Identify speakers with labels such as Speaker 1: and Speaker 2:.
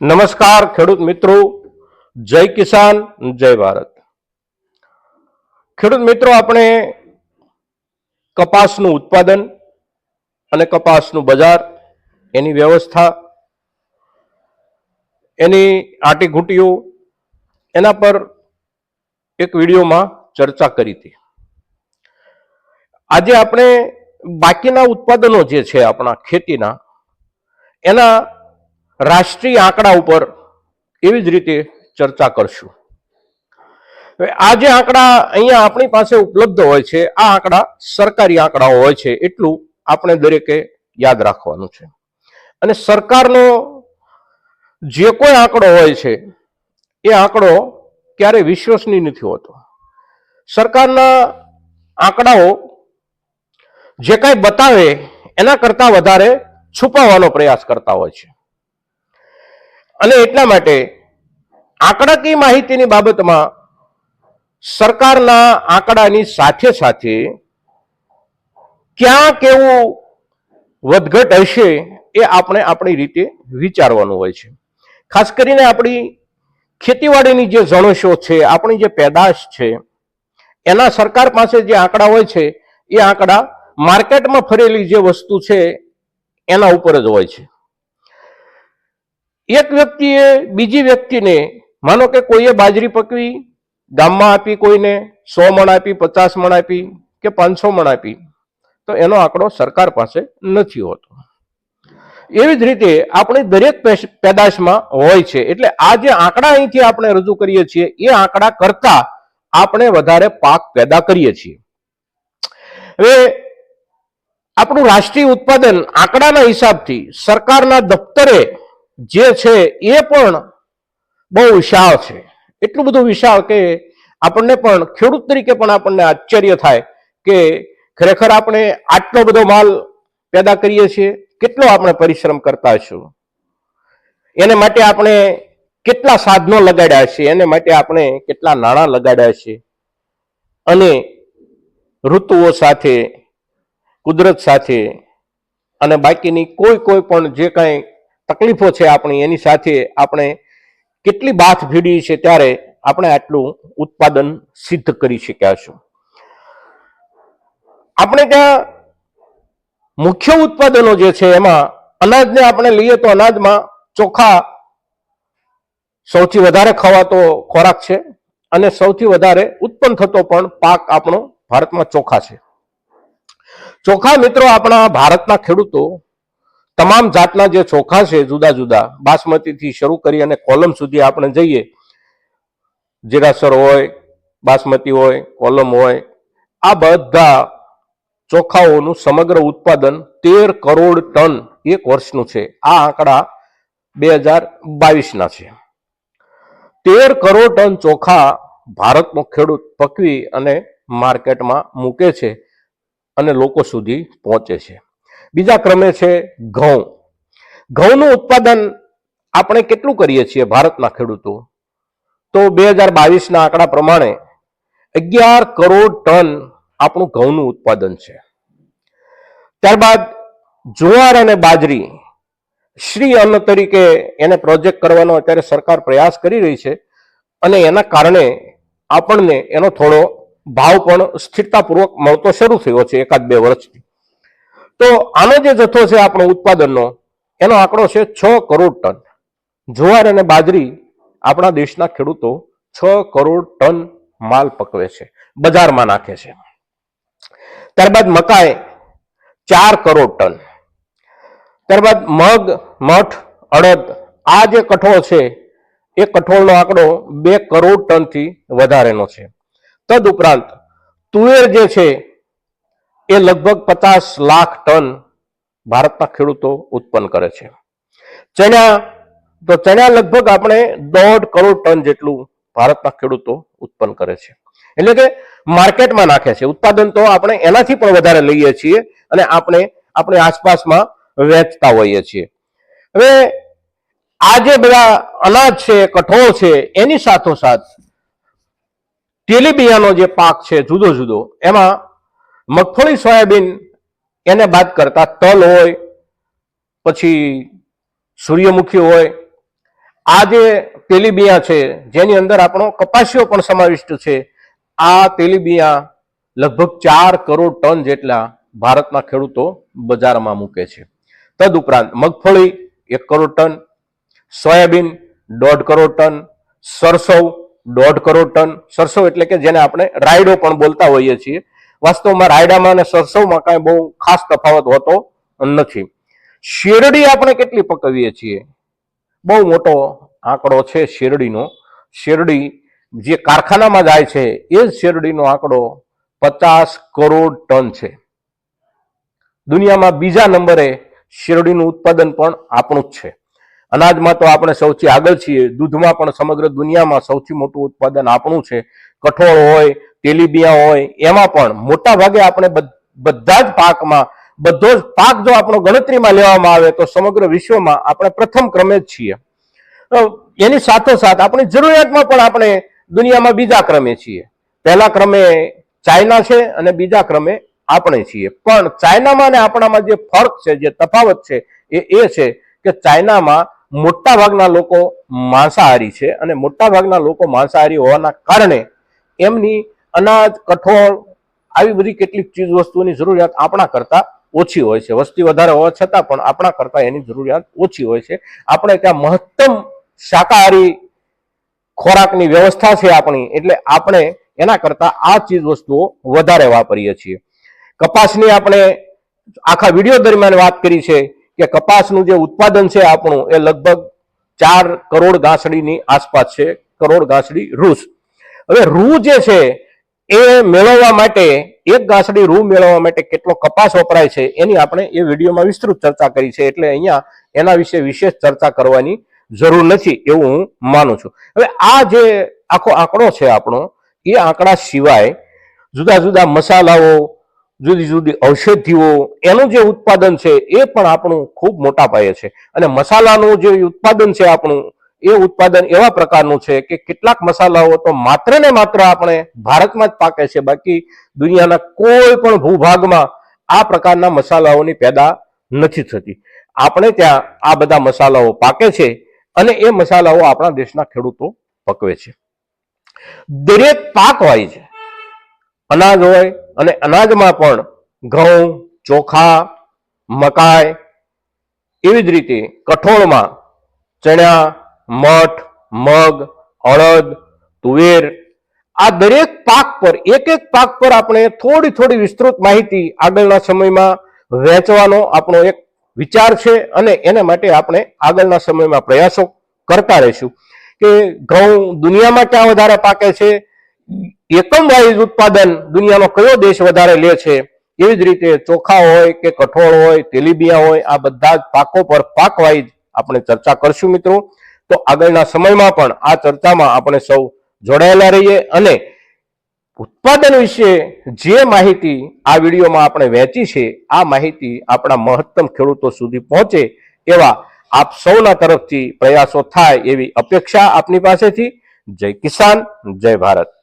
Speaker 1: નમસ્કાર ખેડૂત મિત્રો, જય કિસાન, જય ભારત. ખેડૂત મિત્રો, આપણે કપાસનું ઉત્પાદન અને કપાસનું બજાર, એની વ્યવસ્થા, એની આંટીઘૂંટીઓ, એના પર એક વિડીયોમાં ચર્ચા કરી હતી. આજે આપણે બાકીના ઉત્પાદનો જે છે આપણા ખેતીના, એના રાષ્ટ્રીય આંકડા ઉપર એવી જ રીતે ચર્ચા કરશું. આ જે આંકડા અહીંયા આપણી પાસે ઉપલબ્ધ હોય છે, આ આંકડા સરકારી આંકડાઓ હોય છે, એટલું આપણે દરેકે યાદ રાખવાનું છે. અને સરકારનો જે કોઈ આંકડો હોય છે એ આંકડો ક્યારેય વિશ્વસનીય નથી હોતો. સરકારના આંકડાઓ જે કાંઈ બતાવે એના કરતા વધારે છુપાવવાનો પ્રયાસ કરતા હોય છે. અને એટલા માટે આંકડાકીય માહિતીની બાબતમાં સરકારના આંકડાની સાથે સાથે ક્યાં કેવું વધઘટ હશે એ આપણે આપણી રીતે વિચારવાનું હોય છે. ખાસ કરીને આપણી ખેતીવાડીની જે જણસો છે, આપણી જે પેદાશ છે, એના સરકાર પાસે જે આંકડા હોય છે એ આંકડા માર્કેટમાં ફરેલી જે વસ્તુ છે એના ઉપર જ હોય છે. એક વ્યક્તિએ બીજી વ્યક્તિને, માનો કે કોઈએ બાજરી પકવી ગામમાં આપી, કોઈને 100 મણ આપી, 50 મણ આપી કે 500 મણ આપી, તો એનો આંકડો સરકાર પાસે નથી હોતો. એવી જ રીતે આપણી દરેક પેદાશમાં હોય છે. એટલે આ જે આંકડા અહીંથી આપણે રજૂ કરીએ છીએ એ આંકડા કરતા આપણે વધારે પાક પેદા કરીએ છીએ. હવે આપણું રાષ્ટ્રીય ઉત્પાદન આંકડાના હિસાબથી સરકારના દફતરે જે છે એ પણ બહુ વિશાળ છે. એટલું બધું વિશાળ કે આપણને પણ, ખેડૂત તરીકે પણ આપણને આશ્ચર્ય થાય કે ખરેખર આપણે આટલો બધો માલ પેદા કરીએ છીએ, કેટલો આપણે પરિશ્રમ કરતા હશું, એને માટે આપણે કેટલા સાધનો લગાડ્યા છે, એને માટે આપણે કેટલા નાણાં લગાડ્યા છે. અને ઋતુઓ સાથે, કુદરત સાથે અને બાકીની કોઈ પણ જે કાંઈ તકલીફો છે આપણી, એની સાથે આપણે કેટલી બાથ ભીડી છે, ત્યારે આપણે આટલું ઉત્પાદન સિદ્ધ કરી શક્યા છું. આપણે ત્યાં મુખ્ય ઉત્પાદનો જે છે એમાં અનાજને આપણે લઈએ તો અનાજમાં ચોખા સૌથી વધારે ખવાતો ખોરાક છે અને સૌથી વધારે ઉત્પન્ન થતો પણ પાક આપણો ભારતમાં ચોખા છે. ચોખા મિત્રો, આપણા ભારતના ખેડૂતો તમામ જાતના જે ચોખા છે, જુદા જુદા બાસમતીથી શરૂ કરી અને કોલમ સુધી આપણે જઈએ, જીરાસર હોય, બાસમતી હોય, કોલમ હોય, આ બધા ચોખાઓનું સમગ્ર ઉત્પાદન 13 કરોડ ટન એક વર્ષનું છે. આ આંકડા 2022ના છે. 13 કરોડ ટન ચોખા ભારતનો ખેડૂત પકવી અને માર્કેટમાં મૂકે છે અને લોકો સુધી પહોંચે છે. બીજા ક્રમે છે ઘઉં. ઘઉંનું ઉત્પાદન આપણે કેટલું કરીએ છીએ ભારતના ખેડૂતો? તો 2022ના આંકડા પ્રમાણે 11 કરોડ ટન આપણું ઘઉંનું ઉત્પાદન છે. ત્યારબાદ જુવાર અને બાજરી, શ્રી અન્ન તરીકે એને પ્રોજેક્ટ કરવાનો અત્યારે સરકાર પ્રયાસ કરી રહી છે અને એના કારણે આપણને એનો થોડો ભાવ પણ સ્થિરતાપૂર્વક મળતો શરૂ થયો છે 1-2 વર્ષથી. તો આનો જે જથ્થો છે આપણો ઉત્પાદનનો, એનો આંકડો છે 6 કરોડ ટન. જુવાર અને બાજરી આપણા દેશના ખેડૂતો 6 કરોડ ટન માલ પકવે છે, બજારમાં નાખે છે. ત્યારબાદ મકાઈ 4 કરોડ ટન. ત્યારબાદ મગ, મઠ, અડદ, આ જે કઠોળ છે એ કઠોળનો આંકડો 2 કરોડ ટનથી વધારેનો છે. તદ ઉપરાંત તુવેર જે છે એ લગભગ 50 લાખ ટન ભારતના ખેડૂતો ઉત્પન્ન કરે છે. ચણા લગભગ આપણે 1.5 કરોડ ટન જેટલું ભારતના ખેડૂતો ઉત્પન્ન કરે છે. એટલે કે માર્કેટમાં નાખે છે. ઉત્પાદન તો આપણે એનાથી પણ વધારે લઈએ છીએ અને આપણે આપણી આસપાસમાં વેચતા હોઈએ છીએ. હવે આ જે બધા અનાજ છે, કઠોળ છે, એની સાથોસાથ તેલીબિયાનો જે પાક છે જુદો જુદો, એમાં મગફળી, સોયાબીન એને બાદ કરતા તલ હોય, પછી સૂર્યમુખી હોય, આ જે તેલીબિયાં છે જેની અંદર આપણો કપાસિયો પણ સમાવિષ્ટ છે, આ તેલીબિયાં લગભગ 4 કરોડ ટન જેટલા ભારતના ખેડૂતો બજારમાં મૂકે છે. તદુપરાંત મગફળી 1 crore ton, soybean 1.5 crore ton, સરસવ 1.5 કરોડ ટન. સરસવ એટલે કે જેને આપણે રાયડો પણ બોલતા હોઈએ છીએ. વાસ્તવમાં રાયડામાં અને સરસવમાં કાંઈ બહુ ખાસ તફાવત હોતો નથી. શેરડી આપણે કેટલી પકવીએ છીએ? બહુ મોટો આંકડો છે શેરડીનો. શેરડી જે કારખાનામાં જાય છે એ જ શેરડીનો આંકડો 50 કરોડ ટન છે. દુનિયામાં બીજા નંબરે શેરડીનું ઉત્પાદન પણ આપણું જ છે. અનાજમાં તો આપણે સૌથી આગળ છીએ, દૂધમાં પણ સમગ્ર દુનિયામાં સૌથી મોટું ઉત્પાદન આપણું છે. કઠોળ હોય, તેલીબિયાં હોય, એમાં પણ મોટા ભાગે આપણે બધા જ પાકમાં, બધો જ પાક જો આપણો ગણતરીમાં લેવામાં આવે તો સમગ્ર વિશ્વમાં આપણે પ્રથમ ક્રમે જ છીએ. એની સાથોસાથ આપણી જરૂરિયાતમાં પણ આપણે દુનિયામાં બીજા ક્રમે છીએ. પહેલા ક્રમે ચાઇના છે અને બીજા ક્રમે આપણે છીએ. પણ ચાઇનામાં અને આપણામાં જે ફરક છે, જે તફાવત છે એ છે કે ચાઇનામાં મોટા ભાગના લોકો માંસાહારી છે અને મોટા ભાગના લોકો માંસાહારી હોવાના કારણે એમની અનાજ, કઠોળ આવી બધી કેટલીક ચીજ વસ્તુઓની જરૂરિયાત આપણા કરતા ઓછી હોય છે. વસ્તી વધારે હોવા છતાં પણ આપણા કરતા એની જરૂરિયાત ઓછી હોય છે. આપણે ત્યાં મહત્તમ શાકાહારી ખોરાકની વ્યવસ્થા છે આપણી, એટલે આપણે એના કરતા આ ચીજ વસ્તુઓ વધારે વાપરીએ છીએ. કપાસની આપણે આખા વિડીયો દરમિયાન વાત કરી છે કે કપાસનું જે ઉત્પાદન છે આપણું એ લગભગ 4 કરોડ ગાંસડીની આસપાસ છે. કરોડ ગાંસડી રૂ. હવે રૂ જે છે એ મેળવવા માટે, એક ગાંસડી રૂ મેળવવા માટે કેટલો કપાસ વપરાય છે એની આપણે એ વિડીયોમાં વિસ્તૃત ચર્ચા કરી છે, એટલે અહીંયા એના વિશે વિશેષ ચર્ચા કરવાની જરૂર નથી એવું હું માનું છું. હવે આ જે આખો આંકડો છે આપણો, એ આંકડા સિવાય જુદા જુદા મસાલાઓ, જુદી જુદી ઔષધિઓ, એનું જે ઉત્પાદન છે એ પણ આપણું ખૂબ મોટા પાયે છે. અને મસાલાનું જે ઉત્પાદન છે આપણું, એ ઉત્પાદન એવા પ્રકારનું છે કે કેટલાક મસાલાઓ તો માત્ર ને માત્ર આપણે ભારતમાં જ પાકે છે, બાકી દુનિયાના કોઈ પણ ભૂભાગમાં આ પ્રકારના મસાલાઓની પેદા નથી થતી. આપણે ત્યાં આ બધા મસાલાઓ પાકે છે અને એ મસાલાઓ આપણા દેશના ખેડૂતો પકવે છે. દરેક પાક વાઇઝ અનાજ હોય અને અનાજમાં પણ ઘઉં, ચોખા, મકાઈ, એવી જ રીતે કઠોળમાં ચણા, મઠ, મગ, અડદ, તુવેર, આ દરેક પાક પર, એક એક પાક પર આપણે થોડી થોડી વિસ્તૃત માહિતી આગળના સમયમાં વહેંચવાનો આપણો એક વિચાર છે અને એને માટે આપણે આગળના સમયમાં પ્રયાસો કરતા રહીશું કે ઘઉં દુનિયામાં ક્યાં વધારે પાકે છે, એકમ વાઇઝ ઉત્પાદન દુનિયાનો કયો દેશ વધારે લે છે, એવી જ રીતે ચોખા હોય કે કઠોળ હોય, તેલીબિયાં હોય, આ બધા જ પાકો પર પાક વાઇઝ આપણે ચર્ચા કરશું મિત્રો. તો આગળના સમયમાં પણ આ ચર્ચામાં આપણે સૌ જોડાયેલા રહીએ અને ઉત્પાદન વિશે જે માહિતી આ વિડીયોમાં આપણે વહેંચી છે, આ માહિતી આપણા મહત્તમ ખેડૂતો સુધી પહોંચે એવા આપ સૌના તરફથી પ્રયાસો થાય એવી અપેક્ષા આપની પાસેથી. જય કિસાન, જય ભારત.